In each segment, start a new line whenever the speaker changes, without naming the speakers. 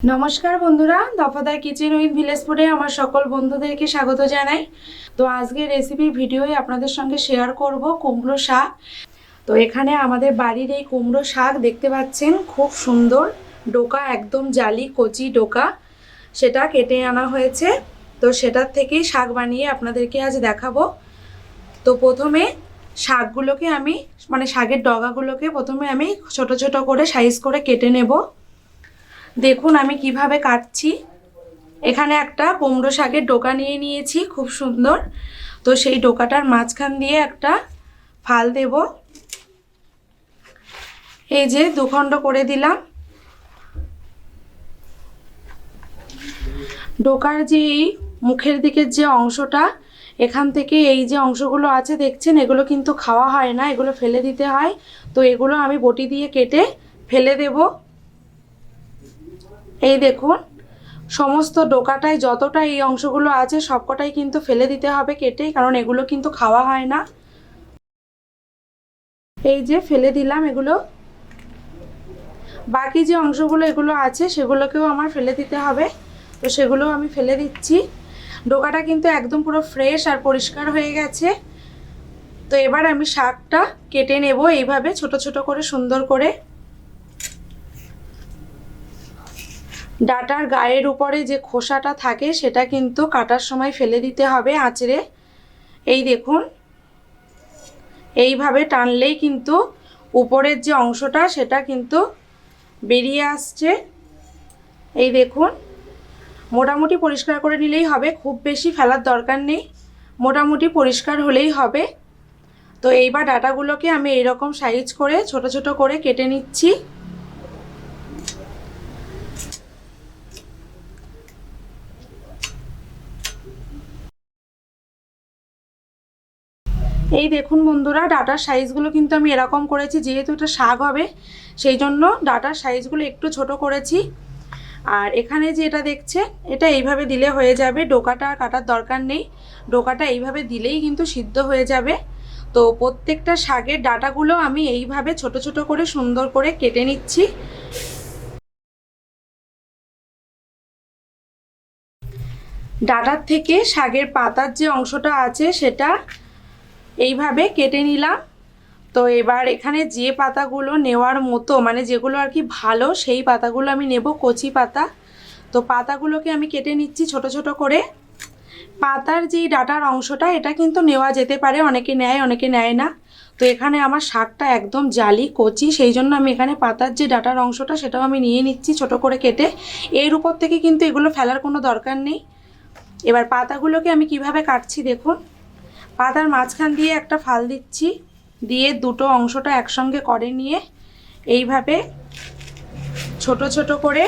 নমস্কার বন্ধুরা, দফাদার kitchen with village ফুডে আমার সকল বন্ধুদেরকে স্বাগত জানাই। তো আজকের রেসিপির ভিডিওই আপনাদের সঙ্গে শেয়ার করব কুমড়ো শাক। তো এখানে আমাদের বাড়ির এই কুমড়ো শাক দেখতে পাচ্ছেন, খুব সুন্দর ডোকা, একদম জালি কচি ডোকা, সেটা কেটে আনা হয়েছে। তো সেটার থেকেই শাক বানিয়ে আপনাদেরকে আজ দেখাবো। তো প্রথমে শাকগুলোকে আমি শাকের ডগাগুলোকে প্রথমে আমি ছোট ছোট করে সাইজ করে কেটে নেব। দেখুন আমি কিভাবে কাটছি। এখানে একটা কুমড়ো শাকের ডোকা নিয়ে নিয়েছি, খুব সুন্দর। তো সেই ডোকাটার মাঝখান দিয়ে একটা ফাল দেব। এই যে দুখণ্ড করে দিলাম। ডোকার যে এই মুখের দিকের যে অংশটা, এখান থেকে এই যে অংশগুলো আছে দেখছেন, এগুলো কিন্তু খাওয়া হয় না, এগুলো ফেলে দিতে হয়। তো এগুলো আমি বটি দিয়ে কেটে ফেলে দেব। এই দেখুন, সমস্ত ডোকাটায় যতটা এই অংশগুলো আছে সবকটাই কিন্তু ফেলে দিতে হবে কেটে, কারণ এগুলো কিন্তু খাওয়া হয় না। এই যে ফেলে দিলাম এগুলো। বাকি যে অংশগুলো এগুলো আছে সেগুলোকেও আমার ফেলে দিতে হবে। তো সেগুলো আমি ফেলে দিচ্ছি। ডোকাটা কিন্তু একদম পুরো ফ্রেশ আর পরিষ্কার হয়ে গেছে। তো এবার আমি শাকটা কেটে নেব এইভাবে ছোট ছোট করে, সুন্দর করে। ডাটার গায়ের উপরে যে খোসাটা থাকে সেটা কিন্তু কাটার সময় ফেলে দিতে হবে আঁচড়ে। এই দেখুন, এইভাবে টানলেই কিন্তু উপরের যে অংশটা সেটা কিন্তু বেরিয়ে আসছে। এই দেখুন, মোটামুটি পরিষ্কার করে নিলেই হবে, খুব বেশি ফেলার দরকার নেই, মোটামুটি পরিষ্কার হলেই হবে। তো এইবার ডাটাগুলোকে আমি এইরকম সাইজ করে ছোট ছোট করে কেটে নিচ্ছি। এই দেখুন বন্ধুরা, ডাটার সাইজগুলো কিন্তু আমি এরকম করেছি, যেহেতু এটা শাক হবে সেই জন্য ডাটার সাইজগুলো একটু ছোট করেছি। আর এখানে যে এটা দেখছে, এটা এইভাবে দিলে হয়ে যাবে, ডোকাটা কাটার দরকার নেই। ডোকাটা এইভাবে দিলেই কিন্তু সিদ্ধ হয়ে যাবে। তো প্রত্যেকটা শাকের ডাটাগুলো আমি এইভাবে ছোট ছোট করে সুন্দর করে কেটে নিচ্ছি। ডাটার থেকে শাকের পাতার যে অংশটা আছে সেটা এইভাবে কেটে নিলাম। তো এবার এখানে যে পাতাগুলো নেওয়ার মতো, যেগুলো আর কি ভালো, সেই পাতাগুলো আমি নেব, কচি পাতা। তো পাতাগুলোকে আমি কেটে নিচ্ছি ছোট ছোট করে। পাতার যেই ডাটার অংশটা এটা কিন্তু নেওয়া যেতে পারে, অনেকে নেয় অনেকে নেয় না। তো এখানে আমার শাকটা একদম জালি কচি, সেই জন্য আমি এখানে পাতার যে ডাটার অংশটা সেটাও আমি নিয়ে নিচ্ছি ছোট করে কেটে। এর উপর থেকে কিন্তু এগুলো ফেলার কোনো দরকার নেই। এবার পাতাগুলোকে আমি কিভাবে কাটছি দেখুন। পাতার মাঝখান দিয়ে একটা ফাল দিচ্ছি, দিয়ে দুটো অংশটা একসঙ্গে করে নিয়ে এইভাবে ছোট ছোট করে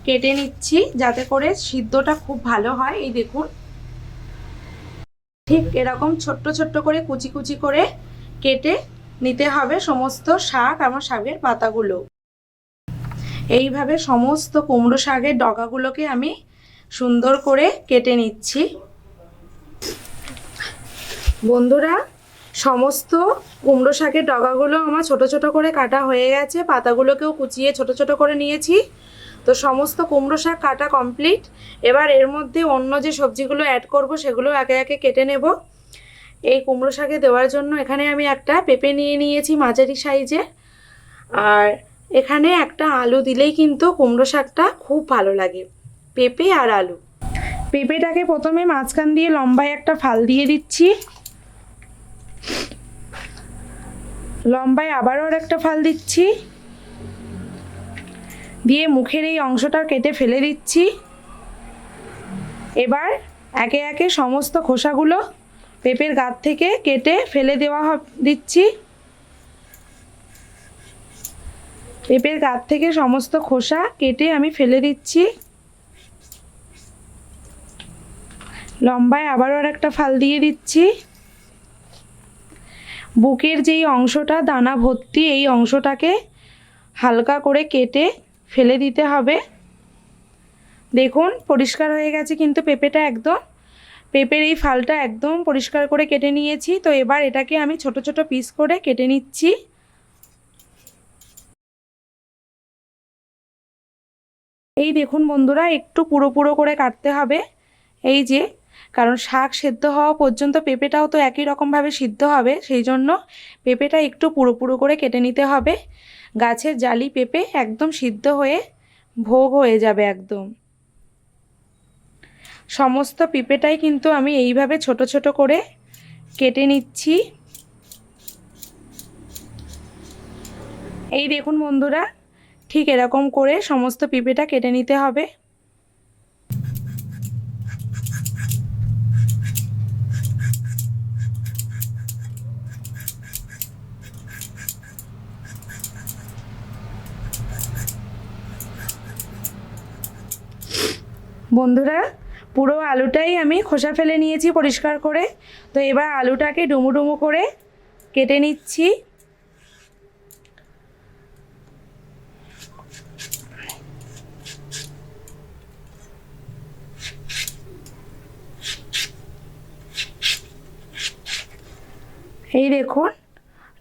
কেটে নিচ্ছি, যাতে করে সিদ্ধটা খুব ভালো হয়। এই দেখুন, ঠিক এরকম ছোট্ট ছোট্ট করে কুচি কুচি করে কেটে নিতে হবে সমস্ত শাক, আমার শাকের পাতাগুলো। এইভাবে সমস্ত কুমড়ো শাকের ডগাগুলোকে আমি সুন্দর করে কেটে নিচ্ছি। বন্ধুরা, সমস্ত কুমড়ো শাকের ডগাগুলো আমার ছোট ছোট করে কাটা হয়ে গেছে, পাতাগুলোকেও কুচিয়ে ছোট ছোট করে নিয়েছি। তো সমস্ত কুমড়ো শাক কাটা কমপ্লিট। এবার এর মধ্যে অন্য যে সবজিগুলো অ্যাড করব সেগুলো একে একে কেটে নেব। এই কুমড়ো শাকে দেওয়ার জন্য এখানে আমি একটা পেঁপে নিয়ে নিয়েছি মাঝারি সাইজে, আর এখানে একটা আলু দিলেই কিন্তু কুমড়ো শাকটা খুব ভালো লাগে, পেঁপে আর আলু। পেঁপেটাকে প্রথমে মাঝখান দিয়ে লম্বায় একটা ফাল দিয়ে দিচ্ছি, লম্বায় আবারও আর একটা ফাল দিচ্ছি, দিয়ে মুখের এই অংশটা কেটে ফেলে দিচ্ছি। এবার একে একে সমস্ত খোসাগুলো পেঁপের গাছ থেকে কেটে ফেলে দিচ্ছি। পেঁপের গাছ থেকে সমস্ত খোসা কেটে আমি ফেলে দিচ্ছি। লম্বায় আবারও আর একটা ফাল দিয়ে দিচ্ছি। বুকের যেই অংশটা দানা ভর্তি, এই অংশটাকে হালকা করে কেটে ফেলে দিতে হবে। দেখুন পরিষ্কার হয়ে গেছে কিন্তু পেঁপেটা একদম, পেঁপের এই ফালটা একদম পরিষ্কার করে কেটে নিয়েছি। তো এবার এটাকে আমি ছোট ছোট পিস করে কেটে নিচ্ছি। এই দেখুন বন্ধুরা, একটু পুরো পুরো করে কাটতে হবে, এই যে, কারণ শাক সেদ্ধ হওয়া পর্যন্ত পেঁপেটাও তো একই রকমভাবে সিদ্ধ হবে, সেই জন্য পেঁপেটা একটু পুরো পুরো করে কেটে নিতে হবে। গাছের জালি পেঁপে একদম সিদ্ধ হয়ে ভোগ হয়ে যাবে একদম। সমস্ত পেঁপেটাই কিন্তু আমি এইভাবে ছোট ছোট করে কেটে নিচ্ছি। এই দেখুন বন্ধুরা, ঠিক এরকম করে সমস্ত পেঁপেটা কেটে নিতে হবে। বন্ধুরা, পুরো আলুটাই আমি খোসা ফেলে নিয়েছি পরিষ্কার করে। তো এবার আলুটাকে ডুমু ডুমু করে কেটে নিচ্ছি। এই দেখুন,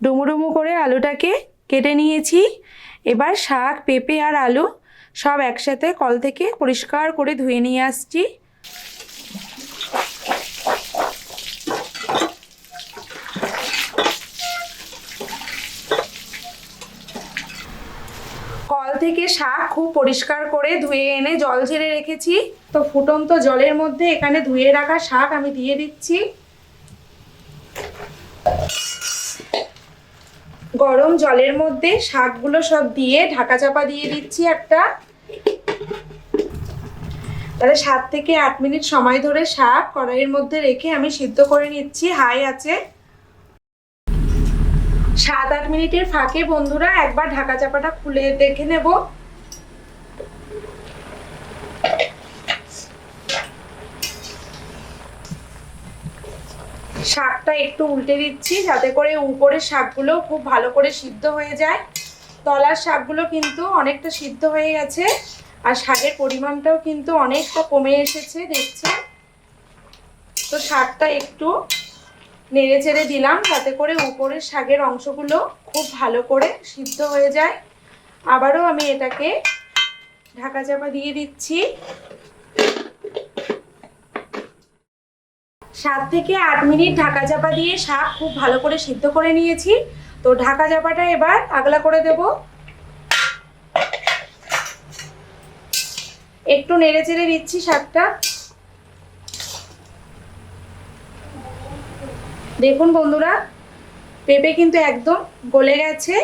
ডুমু ডুমু করে আলুটাকে কেটে নিয়েছি। এবার শাক, পেঁপে আর আলু সব একসাথে কল থেকে পরিষ্কার করে ধুয়ে নিয়ে আসছি। কল থেকে শাক খুব পরিষ্কার করে ধুয়ে এনে জল ঝেড়ে রেখেছি। তো ফুটন্ত জলের মধ্যে এখানে ধুয়ে রাখা শাক আমি দিয়ে দিচ্ছি। গরম জলের মধ্যে শাকগুলো সব দিয়ে ঢাকা চাপা দিয়ে দিচ্ছি একটা। তাহলে 7 থেকে 8 মিনিট সময় ধরে শাক কড়াইয়ের মধ্যে রেখে আমি সিদ্ধ করে নিচ্ছি হাই আছে। 7-8 মিনিটের ফাঁকে বন্ধুরা একবার ঢাকা চাপাটা খুলে দেখে নেব। শাকটা একটু উল্টে দিচ্ছি যাতে করে উপরের শাকগুলো খুব ভালো করে সিদ্ধ হয়ে যায়। তলার শাকগুলো কিন্তু অনেকটা সিদ্ধ হয়ে গেছে, আর শাকের পরিমাণটাও কিন্তু অনেকটা কমে এসেছে দেখছেন। তো শাকটা একটু নেড়ে চেড়ে দিলাম যাতে করে উপরের শাকের অংশগুলো খুব ভালো করে সিদ্ধ হয়ে যায়। আবারও আমি এটাকে ঢাকা চাপা দিয়ে দিচ্ছি। 7 থেকে 8 মিনিট ঢাকা চাপা দিয়ে শাক খুব ভালো করে সিদ্ধ করে নিয়েছি। তো ঢাকা চাপাটা এবার আগলা করে দেব। একটু নেড়ে চেড়ে দিচ্ছি শাকটা। দেখুন বন্ধুরা, পেঁপে কিন্তু একদম গলে গেছে,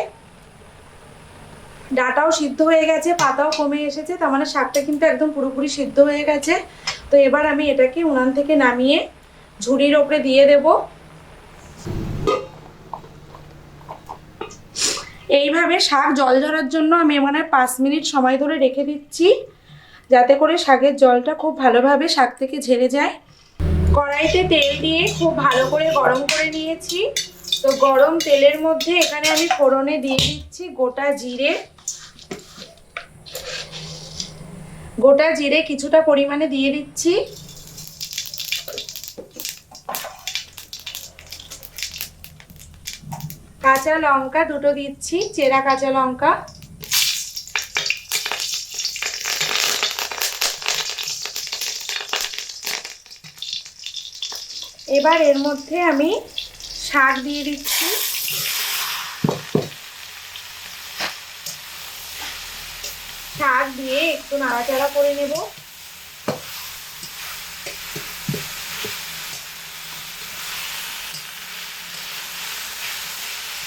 ডাটাও সিদ্ধ হয়ে গেছে, পাতাও কমে এসেছে, তার মানে শাকটা কিন্তু একদম পুরোপুরি সিদ্ধ হয়ে গেছে। তো এবার আমি এটাকে উনান থেকে নামিয়ে ঝুড়ির ওপরে দিয়ে দেব। এইভাবে শাক জল ঝরার জন্য আমি এখানে 5 মিনিট সময় ধরে রেখে দিচ্ছি যাতে করে শাকের জলটা খুব ভালোভাবে শাক থেকে ঝরে যায়। কড়াইতে তেল দিয়ে খুব ভালো করে গরম করে নিয়েছি। তো গরম তেলের মধ্যে এখানে আমি ফোড়নে দিয়ে দিচ্ছি গোটা জিরে। গোটা জিরে কিছুটা পরিমাণে দিয়ে দিচ্ছি। কাঁচা লঙ্কা দুটো দিচ্ছি, চেরা কাঁচা লঙ্কা। এবার এর মধ্যে আমি শাক দিয়ে দিচ্ছি। শাক দিয়ে একটু নাড়াচাড়া করে নেব।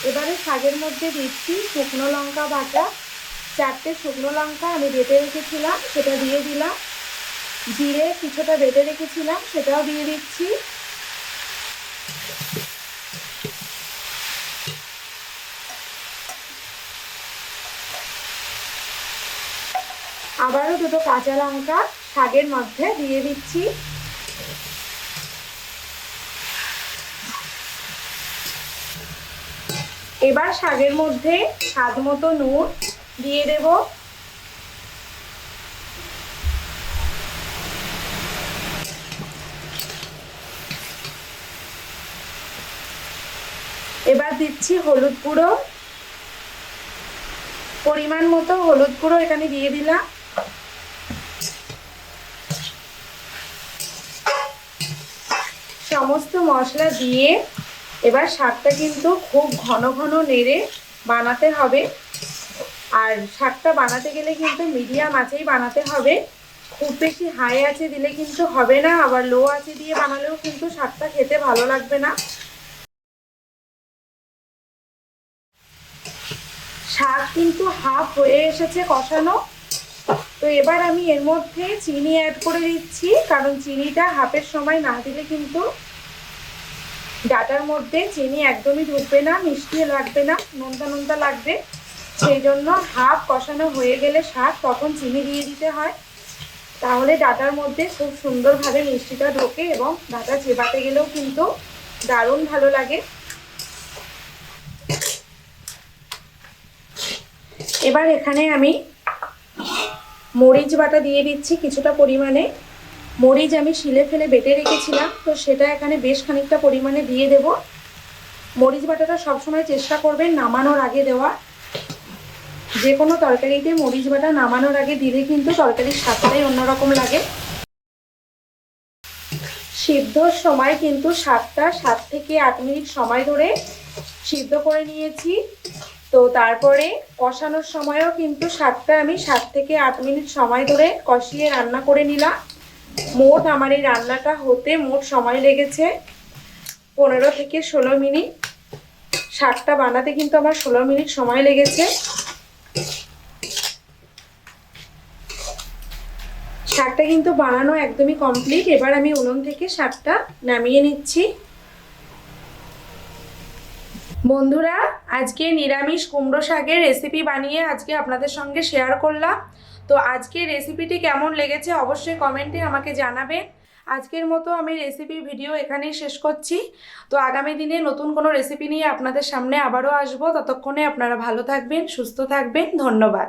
এবারে শাকের মধ্যে দিচ্ছি শুকনো লঙ্কা বাটা। 4টে শুকনো লঙ্কা আমি বেটে রেখেছিলাম সেটা দিয়ে দিলাম। জিরে কিছুটা বেটে রেখেছিলাম সেটাও দিয়ে দিচ্ছি। আবারও দুটো কাঁচা লঙ্কা শাকের মধ্যে দিয়ে দিচ্ছি। এবার শাকের মধ্যে স্বাদ মতো নুন দিয়ে দেব। এবার দিচ্ছি হলুদ গুঁড়ো, পরিমাণ মতো হলুদ গুঁড়ো এখানে দিয়ে দিলাম। সমস্ত মশলা দিয়ে এবার শাকটা কিন্তু খুব ঘন ঘন নেড়ে বানাতে হবে। আর শাকটা বানাতে গেলে কিন্তু মিডিয়াম আঁচেই বানাতে হবে, খুব বেশি হাই আঁচে দিলে কিন্তু হবে না, আবার লো আঁচে দিয়ে বানালেও কিন্তু শাকটা খেতে ভালো লাগবে না। শাক কিন্তু হাফ হয়ে এসেছে কষানো। তো এবার আমি এর মধ্যে চিনি অ্যাড করে দিচ্ছি, কারণ চিনিটা হাফের সময় না দিলে কিন্তু ডাটার মধ্যে চিনি একদমই ঢুকবে না, মিষ্টি লাগবে না, নোনতা নোনতা লাগবে। সেই জন্য হাফ কষানো হয়ে গেলে শাক তখন চিনি দিয়ে দিতে হয়, তাহলে ডাটার মধ্যে খুব সুন্দরভাবে মিষ্টিটা ঢোকে এবং ডাটা চেবাতে গেলেও কিন্তু দারুণ ভালো লাগে। এবার এখানে আমি মরিচ বাটা দিয়ে দিচ্ছি কিছুটা পরিমাণে। মরিচ আমি শিলে ফেলে বেটে রেখেছিলাম, তো সেটা এখানে বেশ খানিকটা পরিমাণে দিয়ে দেব। মরিচ বাটাটা সবসময় চেষ্টা করবেন নামানোর আগে দেওয়া। যে কোনো তরকারিতে মরিচ বাটা নামানোর আগে দিলে কিন্তু তরকারির স্বাদটাই অন্যরকম লাগে। সিদ্ধর সময় কিন্তু শাকটা 7 থেকে 8 মিনিট সময় ধরে সিদ্ধ করে নিয়েছি। তো তারপরে কষানোর সময়ও কিন্তু শাকটা আমি 7 থেকে 8 মিনিট সময় ধরে কষিয়ে রান্না করে নিলাম। মোট আমার এই রান্নাটা হতে মোট সময় লেগেছে 15 থেকে 16 মিনিট। শাকটা বানাতে কিন্তু আমার 16 মিনিট সময় লেগেছে। শাকটা কিন্তু বানানো একদমই কমপ্লিট। এবার আমি উনুন থেকে শাকটা নামিয়ে নিচ্ছি। বন্ধুরা, আজকে নিরামিষ কুমড়ো শাকের রেসিপি বানিয়ে আজকে আপনাদের সঙ্গে শেয়ার করলাম। তো আজকের রেসিপিটি কেমন লেগেছে অবশ্যই কমেন্টে আমাকে জানাবেন। আজকের মতো আমি রেসিপির ভিডিও এখানেই শেষ করছি। তো আগামী দিনে নতুন কোনো রেসিপি নিয়ে আপনাদের সামনে আবারও আসবো। ততক্ষণে আপনারা ভালো থাকবেন, সুস্থ থাকবেন। ধন্যবাদ।